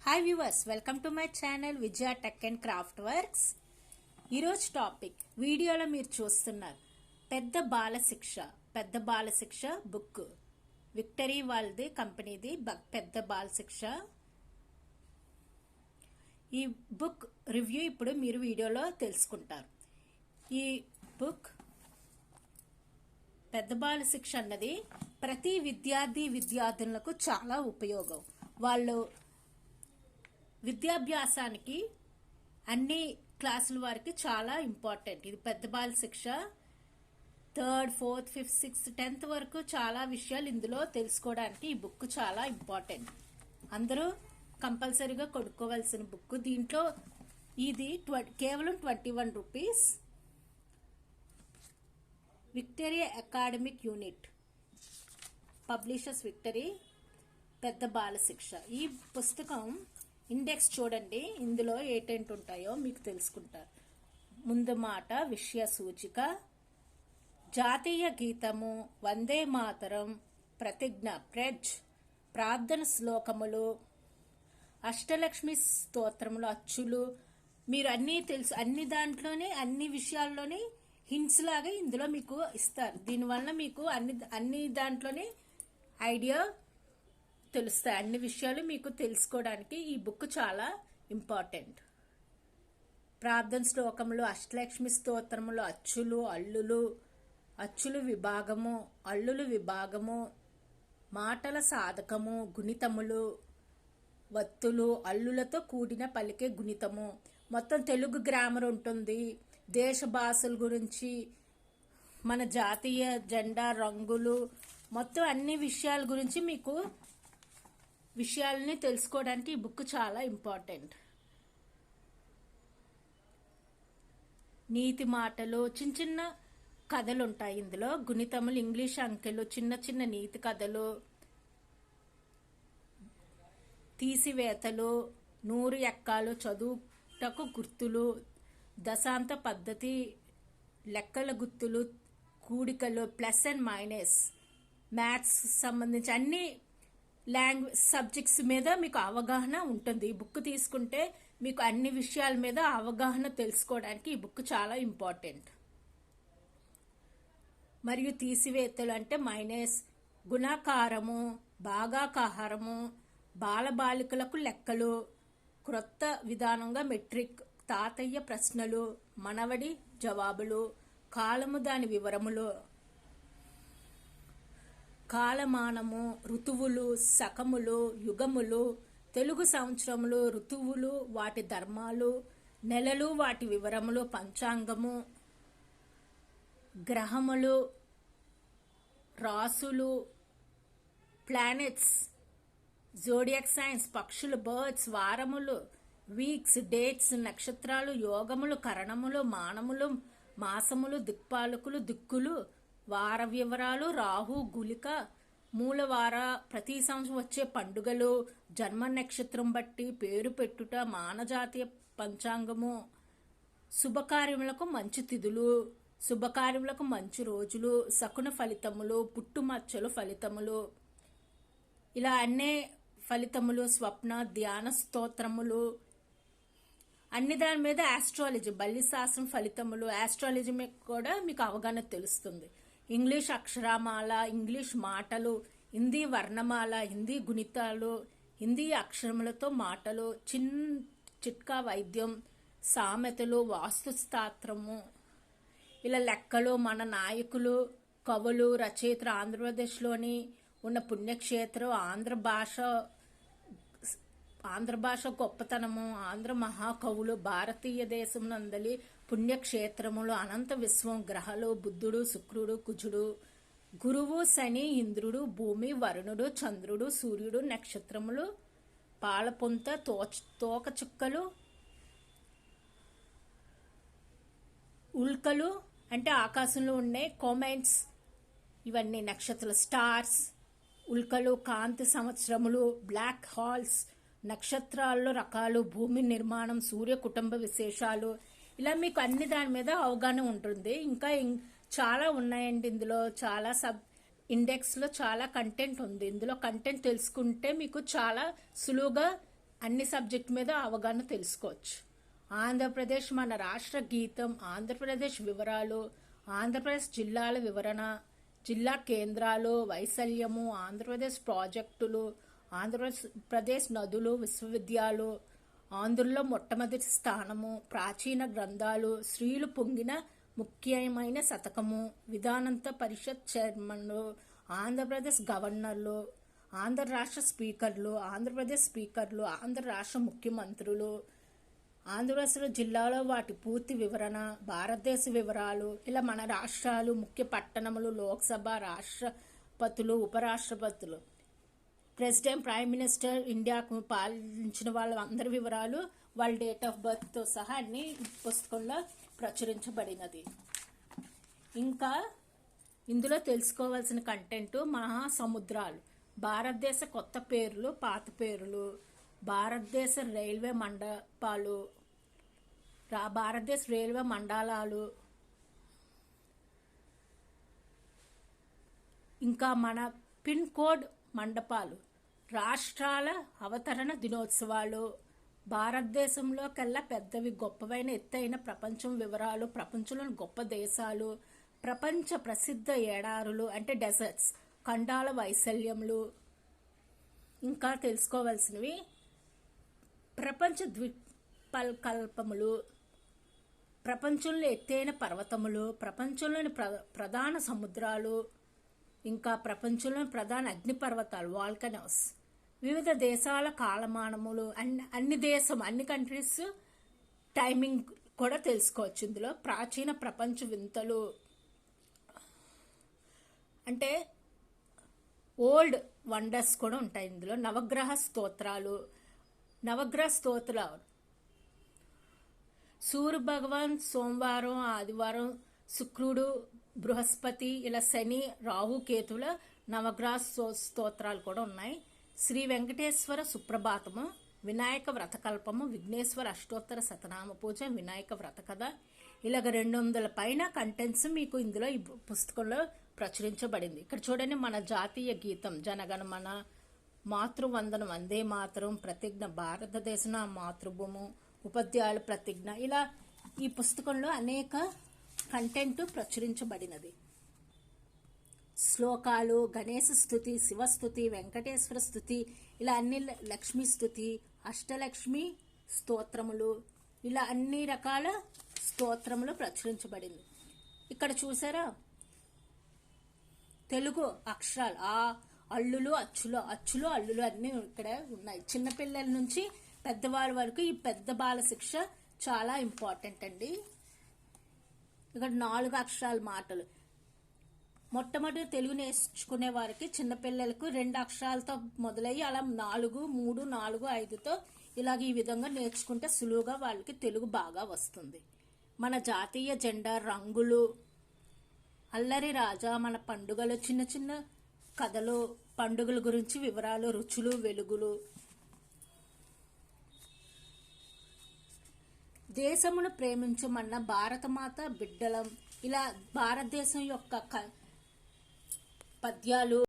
Hi viewers, welcome to my channel Vijaya tech and craft works. ఈరోజు topic వీడియోలో మీరు చూస్తున్నారు పెద్ద బాల శిక్ష బుక్. విక్టరీ వాళ్ళది కంపెనీది పెద్ద బాల శిక్ష. ఈ బుక్ రివ్యూ ఇప్పుడు మీరు వీడియోలో తెలుసుకుంటారు. ఈ బుక్ పెద్ద బాల శిక్ష అన్నది ప్రతి విద్యార్థులకు చాలా ఉపయోగం. వాళ్ళు విద్యాభ్యాసానికి అన్ని క్లాసుల వారికి చాలా ఇంపార్టెంట్. ఇది పెద్ద బాల శిక్ష 3rd, 4th, 5th, 6th, 10th వరకు చాలా విషయాలు ఇందులో తెలుసుకోవడానికి ఈ బుక్ చాలా ఇంపార్టెంట్. అందరూ కంపల్సరీగా కొనుక్కోవాల్సిన బుక్. దీంట్లో ఇది కేవలం 21 rupees. Victory academic unit, publishers victory, పెద్ద బాల శిక్ష. ఈ పుస్తకం ఇండెక్స్ చూడండి, ఇందులో ఏటేంటి ఉంటాయో మీకు తెలుసుకుంటారు. ముందు మాట, విషయ సూచిక, జాతీయ గీతము, వందే మాతరం, ప్రతిజ్ఞ ప్రెడ్జ్, ప్రార్థన శ్లోకములు, అష్టలక్ష్మి స్తోత్రములు, అచ్చులు. మీరు అన్నీ తెలుసు, అన్ని దాంట్లోనే అన్ని విషయాల్లోనే హింట్స్ లాగా ఇందులో మీకు ఇస్తారు. దీనివల్ల మీకు అన్ని దాంట్లోనే ఐడియా తెలుస్తాయి. అన్ని విషయాలు మీకు తెలుసుకోవడానికి ఈ బుక్ చాలా ఇంపార్టెంట్. ప్రార్థన శ్లోకములు, అష్టలక్ష్మి స్తోత్రములు, అచ్చులు విభాగము, అల్లులు విభాగము, మాటల సాధకము, గుణితములు, వత్తులు, అల్లులతో కూడిన పలికే గుణితము. మొత్తం తెలుగు గ్రామర్ ఉంటుంది. దేశ భాషల గురించి, మన జాతీయ జెండా రంగులు, మొత్తం అన్ని విషయాల గురించి మీకు విషయాలని తెలుసుకోవడానికి ఈ బుక్ చాలా ఇంపార్టెంట్. నీతి మాటలు, చిన్న కథలు ఉంటాయి ఇందులో. గుణితములు, ఇంగ్లీష్ అంకెలు, చిన్న నీతి కథలు, తీసివేతలు, 100 ఎక్కాలు, చదువుటకు గుర్తులు, దశాంత పద్ధతి, లెక్కల గుర్తులు, కూడికలు, ప్లస్ అండ్ మైనస్, మ్యాథ్స్ సంబంధించి అన్ని లాంగ్వేజ్ సబ్జెక్ట్స్ మీద మీకు అవగాహన ఉంటుంది. ఈ బుక్ తీసుకుంటే మీకు అన్ని విషయాల మీద అవగాహన తెలుసుకోవడానికి ఈ బుక్ చాలా ఇంపార్టెంట్. మరియు తీసివేతలు అంటే మైనస్, గుణాకారము, భాగాకారము, బాలబాలికలకు లెక్కలు, క్రొత్త విధానంగా మెట్రిక్, తాతయ్య ప్రశ్నలు, మనవడి జవాబులు, కాలము దాని వివరములు, కాలమానము, ఋతువులు, శకములు, యుగములు, తెలుగు సంవత్సరములు, ఋతువులు వాటి ధర్మాలు, నెలలు వాటి వివరములు, పంచాంగము, గ్రహములు, రాసులు, ప్లానెట్స్, జోడియాక్ సైన్స్, పక్షులు, బర్డ్స్, వారములు, వీక్స్, డేట్స్, నక్షత్రాలు, యోగములు, కరణములు, మానములు, మాసములు, దిక్పాలకులు, దిక్కులు, వార వివరాలు, రాహు, గుళిక, మూలవార, ప్రతి సంవత్సరం వచ్చే పండుగలు, జన్మ నక్షత్రం బట్టి పేరు పెట్టుట, మానజాతీయ పంచాంగము, శుభకార్యములకు మంచి తిథులు, శుభకార్యములకు మంచి రోజులు, శకున ఫలితములు, పుట్టుమచ్చలు ఫలితములు, ఇలా అన్నే ఫలితములు, స్వప్న ధ్యాన స్తోత్రములు, అన్ని దాని మీద ఆస్ట్రాలజీ, బల్లి శాస్త్రం ఫలితములు, ఆస్ట్రాలజీ మీద కూడా మీకు అవగాహన తెలుస్తుంది. ఇంగ్లీష్ అక్షరమాల, ఇంగ్లీష్ మాటలు, హిందీ వర్ణమాల, హిందీ గుణితాలు, హిందీ అక్షరములతో మాటలు, చిట్కా వైద్యం, సామెతలు, వాస్తుశాస్త్రము, ఇలా లెక్కలు, మన నాయకులు, కవులు, రచయితలు, ఆంధ్రప్రదేశ్లోని ఉన్న పుణ్యక్షేత్రం, ఆంధ్ర భాష గొప్పతనము, ఆంధ్ర మహాకవులు, భారతీయ దేశం నందలి పుణ్యక్షేత్రములు, అనంత విశ్వం, గ్రహాలు, బుద్ధుడు, శుక్రుడు, కుజుడు, గురువు, శని, ఇంద్రుడు, భూమి, వరుణుడు, చంద్రుడు, సూర్యుడు, నక్షత్రములు, పాలపుంత, తోక చుక్కలు, ఉల్కలు అంటే ఆకాశంలో ఉండే కామెంట్స్, ఇవన్నీ నక్షత్రాలు, స్టార్స్, ఉల్కలు, కాంతి సంవత్సరములు, బ్లాక్ హాల్స్, నక్షత్రాల్లో రకాలు, భూమి నిర్మాణం, సూర్య కుటుంబ విశేషాలు, ఇలా మీకు అన్ని దాని మీద అవగాహన ఉంటుంది. ఇంకా చాలా ఉన్నాయండి. ఇందులో చాలా ఇండెక్స్ లో చాలా కంటెంట్ ఉంది. ఇందులో కంటెంట్ తెలుసుకుంటే మీకు చాలా సులువుగా అన్ని సబ్జెక్ట్ మీద అవగాహన తెలుసుకోవచ్చు. ఆంధ్రప్రదేశ్ మన రాష్ట్ర గీతం, ఆంధ్రప్రదేశ్ వివరాలు, ఆంధ్రప్రదేశ్ జిల్లాల వివరణ, జిల్లా కేంద్రాలు, వైశాల్యము, ఆంధ్రప్రదేశ్ ప్రాజెక్టులు, ఆంధ్రప్రదేశ్ నదులు, విశ్వవిద్యాలయాలు, ఆంధ్రుల్లో మొట్టమొదటి స్థానము, ప్రాచీన గ్రంథాలు, స్త్రీలు పొంగిన ముఖ్యమైన శతకము, విధానంత పరిషత్ చైర్మన్లు, ఆంధ్రప్రదేశ్ గవర్నర్లు, ఆంధ్ర రాష్ట్ర స్పీకర్లు, ఆంధ్రప్రదేశ్ స్పీకర్లు, ఆంధ్ర రాష్ట్ర ముఖ్యమంత్రులు, ఆంధ్రప్రదేశ్ జిల్లాలో వాటి పూర్తి వివరణ, భారతదేశ వివరాలు, ఇలా మన రాష్ట్రాలు, ముఖ్య పట్టణములు, లోక్సభ, రాష్ట్రపతులు, ఉపరాష్ట్రపతులు, ప్రెసిడెంట్, ప్రైమ్ మినిస్టర్, ఇండియాకు పాలించిన వాళ్ళ అందరి వివరాలు, వాళ్ళ డేట్ ఆఫ్ బర్త్తో సహా అన్ని పుస్తకంలో ప్రచురించబడినది. ఇంకా ఇందులో తెలుసుకోవాల్సిన కంటెంట్ మహాసముద్రాలు, భారతదేశ కొత్త పేర్లు, పాత పేర్లు, భారతదేశ రైల్వే మండపాలు, భారతదేశ రైల్వే మండలాలు, ఇంకా మన పిన్ కోడ్ మండపాలు, రాష్ట్రాల అవతరణ దినోత్సవాలు, భారతదేశంలో కల్లా పెద్దవి, గొప్పవైన, ఎత్తైన ప్రపంచం వివరాలు, ప్రపంచంలోని గొప్ప దేశాలు, ప్రపంచ ప్రసిద్ధ ఎడారులు అంటే డెజర్ట్స్, ఖండాల వైశాల్యములు, ఇంకా తెలుసుకోవాల్సినవి ప్రపంచ ద్వీపకల్పములు, ప్రపంచంలో ఎత్తైన పర్వతములు, ప్రపంచంలోని ప్రధాన సముద్రాలు, ఇంకా ప్రపంచంలోని ప్రధాన అగ్నిపర్వతాలు వాల్కనోస్, వివిధ దేశాల కాలమానములు, అన్ని కంట్రీస్ టైమింగ్ కూడా తెలుసుకోవచ్చు. ఇందులో ప్రాచీన ప్రపంచ వింతలు అంటే ఓల్డ్ వండర్స్ కూడా ఉంటాయి. ఇందులో నవగ్రహ స్తోత్రాలు, సూర్య భగవాన్ సోమవారం, ఆదివారం, శుక్రుడు, బృహస్పతి, ఇలా శని, రాహు, కేతుల నవగ్రహ స్తోత్రాలు కూడా ఉన్నాయి. శ్రీ వెంకటేశ్వర సుప్రభాతము, వినాయక వ్రతకల్పము, విఘ్నేశ్వర అష్టోత్తర శతనామ పూజ, వినాయక వ్రత కథ, ఇలాగ 200 పైన కంటెంట్స్ మీకు ఇందులో ఈ పుస్తకంలో ప్రచురించబడింది. ఇక్కడ చూడండి, మన జాతీయ గీతం జనగణమన, మాతృవందనం, వందే మాతరం, ప్రతిజ్ఞ భారతదేశ మాతృభూము, ఉపాధ్యాయుల ప్రతిజ్ఞ, ఇలా ఈ పుస్తకంలో అనేక కంటెంట్ ప్రచురించబడినది. శ్లోకాలు, గణేశ స్తుతి, శివస్థుతి, వెంకటేశ్వర స్తుతి, ఇలా అన్ని, లక్ష్మీ స్తుతి, అష్టలక్ష్మి స్తోత్రములు, ఇలా అన్ని రకాల స్తోత్రములు ప్రచురించబడింది. ఇక్కడ చూసారా తెలుగు అక్షరాలు, ఆ అల్లులు, అచ్చులు అల్లులు అన్నీ ఇక్కడ ఉన్నాయి. చిన్నపిల్లల నుంచి పెద్దవాళ్ళ వరకు ఈ పెద్ద బాల శిక్ష చాలా ఇంపార్టెంట్ అండి. ఇక్కడ 4 అక్షరాల మాటలు, మొట్టమొదటి తెలుగు నేర్చుకునే వారికి చిన్నపిల్లలకు 2 అక్షరాలతో మొదలయ్యి అలా 4, 3, 4, 5తో ఇలాగ ఈ విధంగా నేర్చుకుంటే సులువుగా వాళ్ళకి తెలుగు బాగా వస్తుంది. మన జాతీయ జెండా రంగులు, అల్లరి రాజా, మన పండుగలు, చిన్న చిన్న కథలు, పండుగల గురించి వివరాలు, రుచులు, వెలుగులు, దేశమును ప్రేమించమన్న భారతమాత బిడ్డలం, ఇలా భారతదేశం యొక్క పద్యాలు,